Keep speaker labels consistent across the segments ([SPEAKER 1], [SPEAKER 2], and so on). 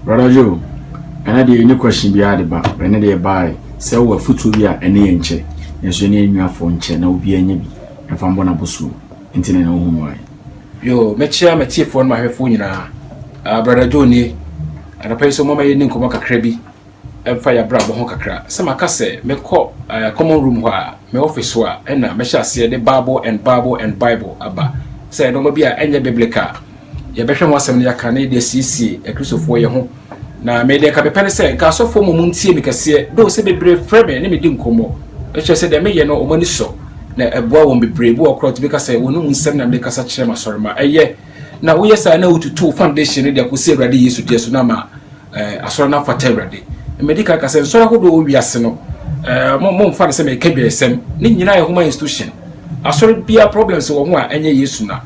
[SPEAKER 1] Brother Joe, another any question be added back, another buy, sell what food to be at any inch, and so near your phone chair, no be any, if I'm one of Busu, internet home way.
[SPEAKER 2] Yo, Metcha, my tea for my phone, Brother Johnny, and a person mama in Komaka Crabby, and fire bravo honkakra. Some acase, me call a common room where, my office where, and I shall see the Bible and Bible, Abba. Say, no be a any biblica. Your best was some near Canadian CC, a cruise of your home. Now, may there be penny say, Castle for Munti, because see, those say be brave, Frebby, and me didn't come. I just said, there may no money so. Now, a boy won't be brave, walk across because I will not send and make us a chairman, sorry, my yeah. Now, yes, I know to two foundation, they could say ready, yes, to just Nama, a sort of for terrority. A medical can so I would be a seno. More fun as I may be a sem, Nina, human institution. I saw it be a problem so one, and ye sooner.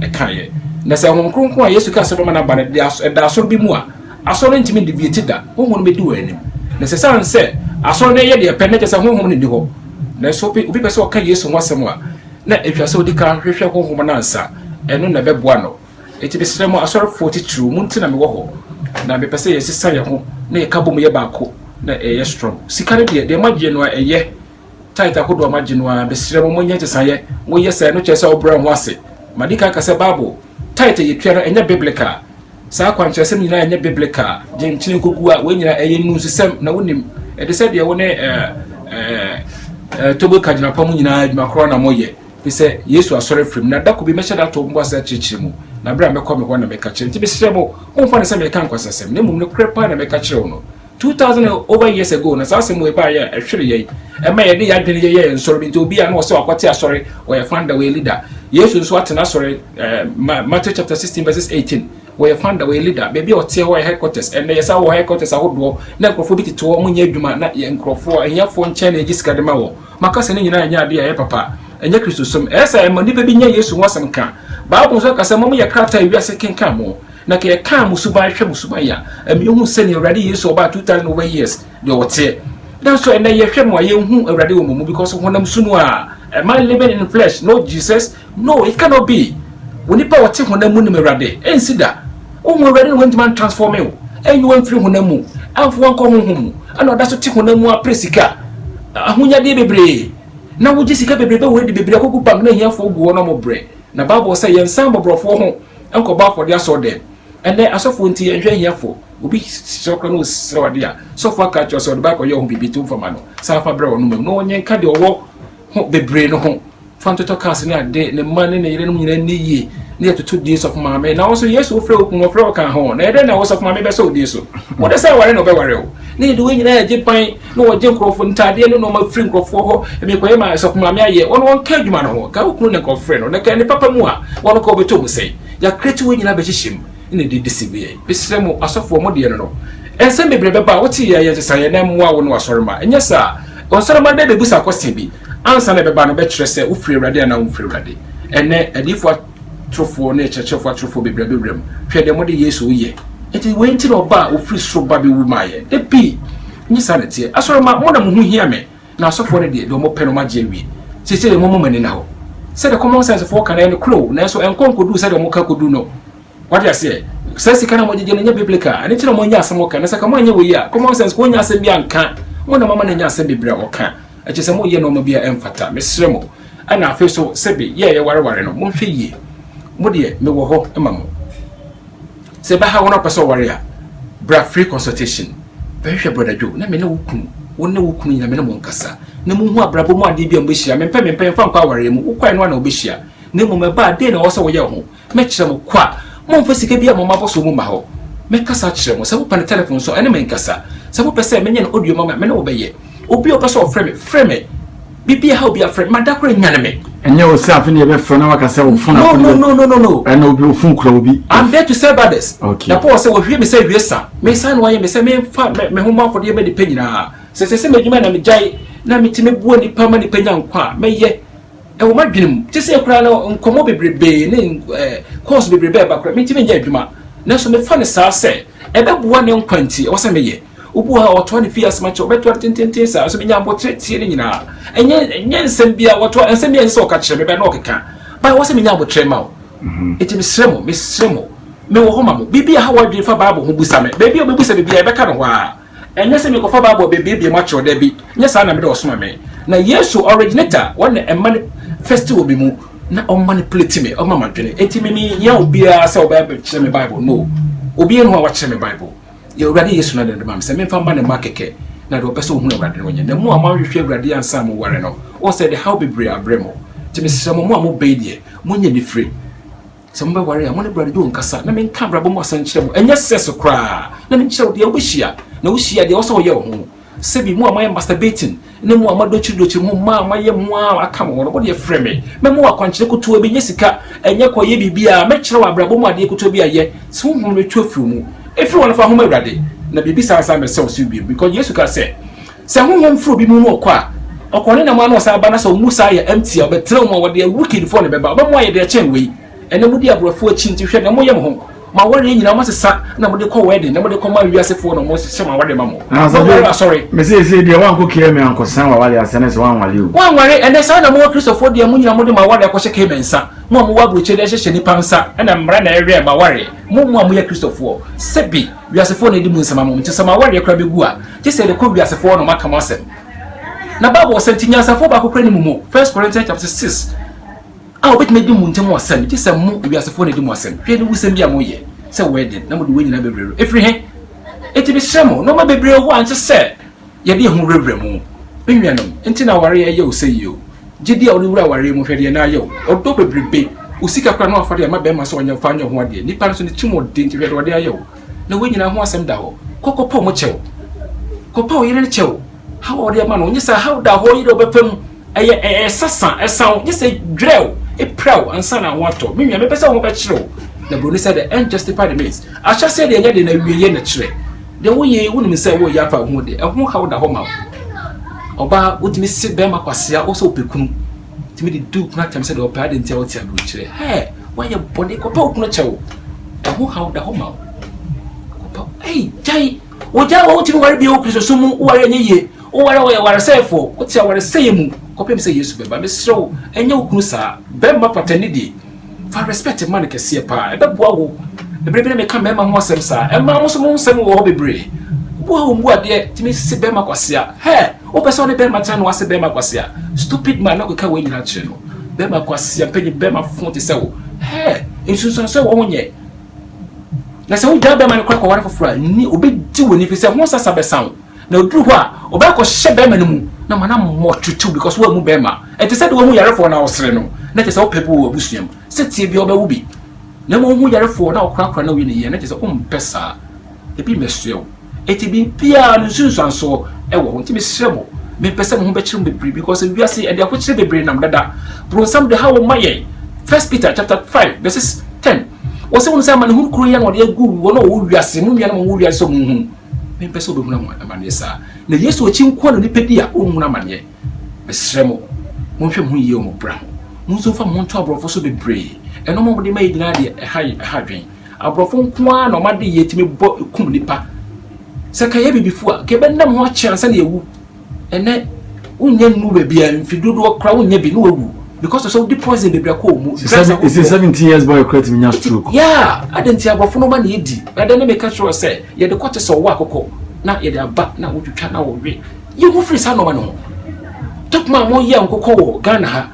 [SPEAKER 2] A can't. Nasa wonkrokro Yesu ka sebe mana bane de asoro bi mu a asoro ntimi de bieti da honhom be di wanim na sesan se asoro na ye de pene kese honhom ne di ho na so obi pese o ka Yesu wasem a na ehwa se odi ka hwehwe honhom na ansa eno na beboa no eti besere mo asoro 42 mu ntina me wo ho na me pese ye sesa ye ho na ye ka bom ye baako na ye strong sikare de magye no a ye tight akodo magye no a besere mo nya tesa ye wo ye se no chese obra ho ase madika ka se Bible title ye twere enya biblical sa kwanche sem nyina enya biblical je nchine kogu a we nyina eye nusu sem na wonim e de said ye woni tobo kagina pam nyina adwuma kro na moye fi se Yesu asore frim na dako bi meche da to mbo asa chichiri mu na bra me ko me ho na me ka chire nti bi sire mo onfa ne se me kan kwasa sem ne mum ne krepa na me ka chire no 2000 over years ago na sa sem we ba ye ehwere ye e ma ye de ya dwene ye nsoro bi nti obi a na wo se wakwate asore wo ye founder we leader Yesu nso atena sorry Matthew chapter 16 verses 18 where you found the leader baby or tear where headquarters and they saw headquarters ahodo na nkrofo bi tete wo munye adwuma na ye nkrofo enyafo nche na egiska de ma wo makase ne nyina anya ade ya papa enya Kristo som esa e mani bi nya Yesu wasam ka Bible so kase mo ye krata wiase kenka mo na ke ka musuba hwe musuba ya emi hu se ne already Yesu oba 2000 over years de wote that's so na ye hwe mo ye hu already wo mu because honam sunu a man living in flesh, no Jesus. No, it cannot be. When you power take honemu ni merade, ensida. O mo ready when man transform you. And you went through honemu. And for one come home. And that's to take honemu a presika. Ahunya de bebre. Na wo jisika bebre be we de bebre ko kupam na hia fo go no mo bre. Na Bible say yen san bobrofo ho. Enko ba for dia so dem. And then asofo nti enhwe hia fo. Obi sokro no srewade a. So for catch us on back or your bibi tu for mano. Sa fa bre onu no onyen ka de owo bebre no ho fanto to cast na de ne man ne yire no nyina ni yi ne to days of mama na also yes wo frɛ okun wo frɛ kan ho na ede na wo of mama be so days so wo de say ware no be ware o ne de we nyina age pan no wo je nkrofo ntade no no ma free nkrofo ho e me koye ma of mama aye wo no ka adwuma no ho ka okun ne nkrofo no na ka ne papa mu a wo no ko beto mu sei ya create we nyina be hyehyem ne de deceive be sire mu asofo mo de no ense bebre be ba wo ti ya ye say na mu a wo no asore ma enya sa onsore ma be busa question bi ansa na beba no be kire se ufri awrade na ufri awrade ene adifo trofo na chechefo trofo bebre bebrem hwe de mode Yesu ye enti we nti no ba ufri soro ba be wu maye de bi nyi sanete asoro ma mo na mo hu hia me na asofo ne de mo pe no ma je wi sese de mo mo mani na ho se de common sense for kan no kro na so enkon kodu se de mo ka kodu no what you say sese kana mo je ne nya biblical ani ti no mo nya asem kan na se ka mo anya we ya common sense ko nya asem bi anka mo na mama na nya asem bebre o kan achese mo ye no mo bia emfata mesre mo ana afi so sebe ye ware no mo hwe ye mo de me wo ho ema mo se ba ha wona person ware a bra free consultation be hwe brother Joe na me na wo kunu nya me na mo nkasa na mo hu abrabo mo ade bia mo hia me mpe fa nkwa ware mu ukwan no na obehia na mo me ba de na wo se wo ye ho me kire mo kwa mo mfa sika bia mo maboso mu ma ho me kasa kire mo se wo pa na telephone so ene me nkasa se wo pese me nya na audio mama me na wo be ye obi o person frame bibi how be a friend madakore nyane me
[SPEAKER 1] enye o se afini e be fo na waka se wo fo na
[SPEAKER 2] no
[SPEAKER 1] and obi o fun kura obi
[SPEAKER 2] I'm there to serve others
[SPEAKER 1] okay
[SPEAKER 2] na Paul say wo hwe me say wiesa me san wa ye me say me fa me ho ma for de me de panyina se me dwuma na me jai na me ti me buo ni pa ma ni panya nkwa me ye e wo madwenem ti se kura na nkomo bebrebe ne course bebrebe ba kura me ti me nya adwuma na so me fa ne sa se e be buo ne nkwanti e wo se me ye ubu ha oto ne fias ma cho beto tententen sa so nya mbotre tie ne nyina enye nsem bia woto nsem bia nso ka kire me be na okeka ba wo se nya mbotre ma o eti me sremo me wo homa mo bibia ha wadwe fa Bible ho busa me baby obebusa bibia e beka no ho a enye se me ko fa Bible bibia ma kyo da bi nya sa na me de osoma me na Yesu originator one e manifesto bi mu na o manipulate me o mama dwene enti me ya obia se o Bible kire me Bible no obia no wa kire me Bible ye urade Yesu na de ma se me fa ma ne makeke na do pese ohun urade no nye na mu ama hwehwe urade ansa mo ware no o said how be bre abremo ti me se mo mo be die mo nye ni free se mo be ware mo ne brade do nkasa na me nka brabo mo asan kire mo enye seso kra na me kire de obehia na wo hia de wo so ye ho se bi mu ama masturbating ne mu ama dochi mu ma ye mu aka mo no de frɛ me mu akwankyere kutu bi nye sika enye koye bibia me kire wa brabo mu ade kutu bi aye se hu me twafiri mu efiri wona fa ho awurade na bibi sansa me se o bi because Yesu ka se hu furu bi mu no kwa okone na ma no sa ba na so mu sa ye empty obetre mu wo de wicked for ne beba ba mu aye de chen wei ene mu di abrofo achi nti hwe na mu ye mo ho ma ware nyina mo sesa na mo de ko wedding na mo de ko ma wiasefo no mo se ma ware ma mo sorry
[SPEAKER 1] me say de wan ko kire me anko san wa wale asene se wan wale o
[SPEAKER 2] wan ware ene sa na mo Christopher de mu nyina mo de ma ware ko hye mensa mo wa broche de hye ni pansa na mra na ere ma ware mo ye Christopher sebi wiasefo na di mu nsama mo nti sama ware kra begu a je se de ko wiasefo no maka mo asem na Bible senti nyansafo ba ko kra ni mu 1 Corinthians chapter 6 a obet me di mu ntem asem ti se mu wiasefo na di mu asem hwe ni wusem bia mo ye se wedding na mo de wenyina bebrero efri he eti bi shremo no ma bebrero ho anche se ye de hu rebrere mu enwianom enti na ware ye o se yo gidi a oni wura ware mu hwede na ye o do bebrebe usika kra na afade ma be ma so onya fa anya ho ade nipa so ne chimo de enti hwede wade aye o na wenyina ho asem da ho kokopo mo chew kopo yire ne chew ha wode ma no onye sa how da ho yire obefam eye sasa esan onye se drew e prow ansa na wato menwia me pesa ho be kire the Bruni said the end justify the means. I shall say the end in a year in a tree. The way you wouldn't say, oh, Yafa, would it? I won't have the home out. Oba would miss Bema Quasia also pecun. To me, the Duke not said, or pad in Teltia, which, hey, why your body copo no chow? I won't have the home out. Hey, Jay, what I want to worry be okay, so soon, or any year, or what I was say for, what's our saying? Copy say yes, but Miss Show, and your cruiser, Bema paternity. For respected man can see a pie, the bow. The baby may come Emma Mossemsa, and Mamma Monsem will be brave. What dear to Miss Bema Quasia? Hey, open so the Bema Chan was a Bema Quasia. Stupid man, not go away in that channel. Bema Quasia, penny Bema 47. Hey, it's so on yet. Let's all Bema and crack a water for friend. Will be doing if it's a monster sub sound. No, do what? Obako Shebemanu. No, man, I'm more true because we're Mubema. And to say the one we are for now, Sereno. Let us all people will boost him. Set here be over be. No more who are for now, crack no in the year, and it is a pesa. A be monsieur. It be Pia and Susan so, I won't be trouble. Me person who bet you be because we are saying, and they are which be brain and that. Bro, some the how my 1 Peter chapter 5, verses 10. Was someone who Korean or the good one, we are seeing, and we are so moon. Me person be Manessa. The yes to a chin quality pedia, Manye. A shremo. Monsham who you brown. Muso fa monto abrofo so bebre eno mo de mai dina de ha dwen abrofo nkoa no ma de yetimi bo kum nipa se ka ye bibifu a ke be nam ho chance na ewu ene unye nu be bia mfidudu okra unye bi no ewu because so the poison bebre ko mu
[SPEAKER 1] it's 17 years boy create me stroke
[SPEAKER 2] yeah adenti abrofo no ma na edi ade ne me ka sure say ye de kwate so wo akoko na ye de aba na wo twitwa na wo we ye wo free sa no ma no top ma mo ye nkoko wo Ghana ha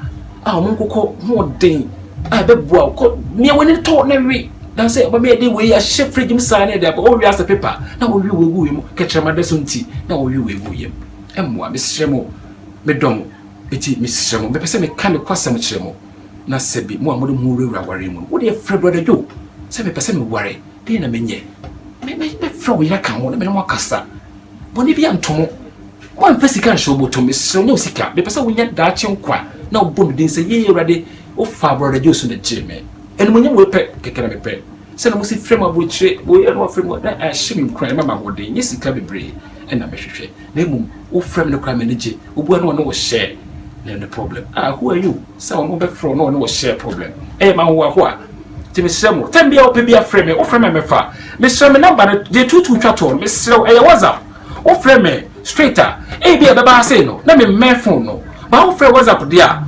[SPEAKER 2] ah munkoko ho den ah beboa ko me woni to na wi dan say ba me dey we ya she fridge msa na dey ba o wi as paper na wo wi we mu kechema da so nti na wo wi we yem emwa me sremo me dom eti me sremo me pese me ka me kwasam sremo na sebi mu amode mu wura ware mu wo dey frɛ brother jo se me pese me ware dey na menye me frɛ wo ya kan ho na me no akasa boni bi antomo one person can show bottom is so no sika me pese wo nya da chi nkwa na obo me din say ye urade o fa brother Josu na chime enu munye we pe kekere me pe se na musi frame abo chire wo enu wa frame na a shim nkran mama wo din yesika bebre na me hwehwe na emu o frame no kra manage obu anu no wo share na the problem who are you say wo be fro no wo share problem ma wo ho a ti me sremo tambia o pe bia frame o frame me fa me sremo number no de tutu twato me sremo WhatsApp o frame straighter bia baba say no na me phone no ba wo frame WhatsApp dia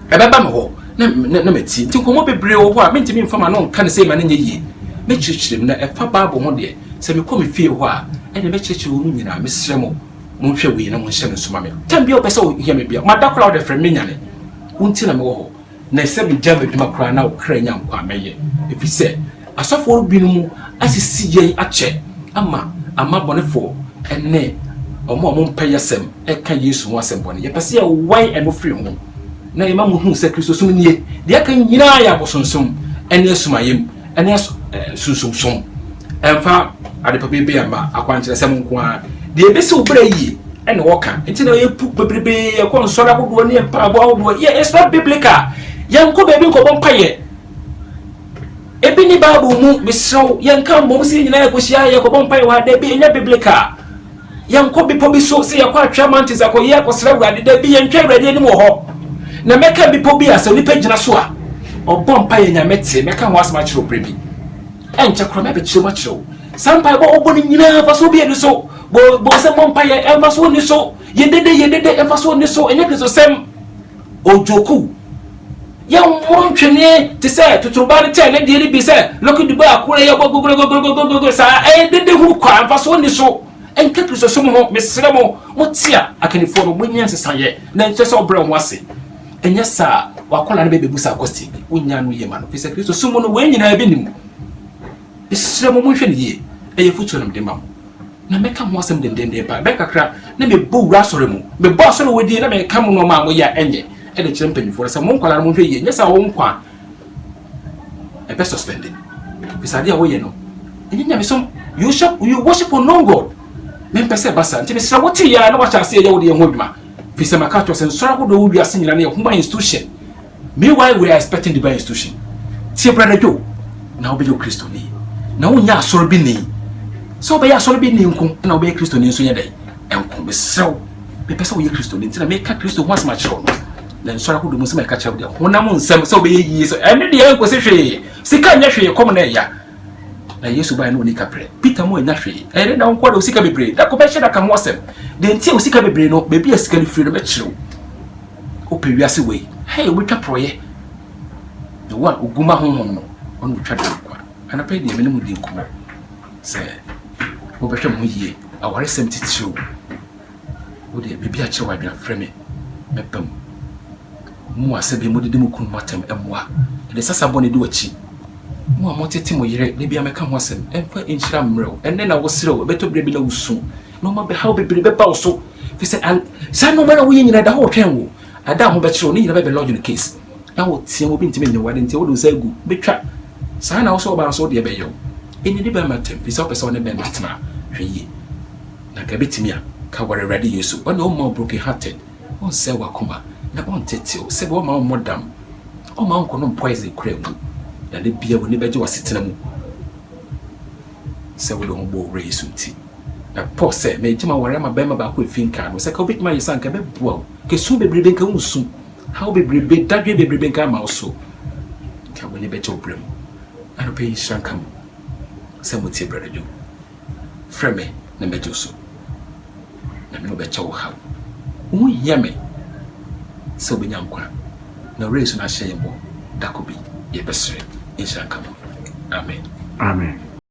[SPEAKER 2] baba me ho na me ti nti komo bebre wo ho a mentimi mfama no kan say ma na nye yi me chichim na efa Bible ho de se me ko me fie ho a ene me chichi wo nyina me sere mo hwe wi na mo hye no soma me tam bia opese o hye me bia ma da kra o de frɛ me nyane wonti na me wo ho na se me jam adwuma kra na o kra nya nkwa meye efi se asofo bi no mu asisi yen ache ama bonefo ene omo mpayesem eka Yesu ho asem bone ye pese ya wai eno free ho na yema mu hu se Kristo sum nie de aka nyina ya bosonsom ene asumayem ene sunsumsum emfa ade papi ama akwankyere sem nko a de ebese obra yi ene woka enti na ye pu bebrebe ye ko nsora godo ne pa abo ahodo ye it's not biblical yanko bebi ko bompaye ebi ni Bible mu misraw yanka mbom si nyina yakohia ye ko bompaye wa de bi enya biblical yanko bi po bi so se yakwa atwa mantis akoye akosra wade de bi yentwa awrade ni mo ho na meka bi po bi asa nipa gina so a obompaye nyamete meka ho asma chiro prebi enche kro me be chiro ma chiro sampa bo obo ni nyina fa so bi edu so bo se bompaye enfa so ni so yedede enfa so ni so enya Kristo sem ojoku ya mwantwene te se tuturuba ne te ne de bi se loki duba akure ya gogogogogogogogo sa dede hu kwa enfa so ni so enka Kristo som ho mesere mo motia akanifo no munyan sesaye na nche so obra ho ase enya sa wakola ne bebebu sa akosti wonya no ye ma no fise Kristo som no wenyina bi nim mesere mo munhwe ne ye eye futu no de mam na meka ho asem dendende pa be kakra na me bo wura sore mu me bo sore wodi na me kam no ma mo ya enye e de kyerem panifo se mo nkwala mo hwe ye nyesa wo nkwa e be suspended bisade a wo ye no enye nya me som you worship no God me pese basa nti me sira woti ya na wa chase ye wo de ye ho dwuma fise makato se nsora go do wo wiase nyina na ye huma institution meanwhile we are expecting divine institution tie brother Jo na obe yo Kristo ni na wo nya asoro bi ni so be ya asoro bi ni nko na obe Kristo ni nso ye dai enko me sira me pese wo ye Kristo ni nti na me ka Kristo ho asma chiro no na nsora ko do mo se me ka chiro de honam nsem so be ye yi so ene de enko se hwe sika nya hwe kom na ya na Yesu ba no ni kapre Peter mo nya hwe ene na nko do sika bebre da ko be hye da ka mo asem de nti o sika bebre no be bia sika ni free no be chiro o pe wiase we hey we twa proye the one oguma honhom no onu twa de kwa ana pe de me no di nkuma se o be hwe mo yie aware sem titiro o de be bia chiro wa bia frɛ me mepam mo asabe mo de mu kun matem emwa de sasa bone de wachi mo amotete mo yire de bia meka ho asem emfa enhira mrew enne na wo serew beto bre bi na wusu no ma be how be bre be ba wo so fi se sa no ma na wo nyina da ho twen wo ada ho be kire ni nyina be lodge in case na wo tie mo bi ntime nyi wade ntie wo do sa gu betwa sa na wo so ba so de be yo eni de be matem fi se person ne be matema hwe na ka betimi a ka wore ready Yesu when no more broken hearted on say wakoma na on tetio se bo ma modam o ma nko no poison kura mu na de bia wo ne beje wasetena mu se wo do ho bo Yesu ti na Paul say me jima wore ma be ma ba ko finka no se ka obit ma yesa nka be bua ke su bebrebe nka unsu how bebrebe dadwe bebrebe nka ma so ka wo ne beje obrem ano pe shankam se mo ti brother Jo freme na beje so na me no beje wo ha wo yeme so be nyankwa na race na hye yebo dakobi ye besre insha Allah amen
[SPEAKER 1] amen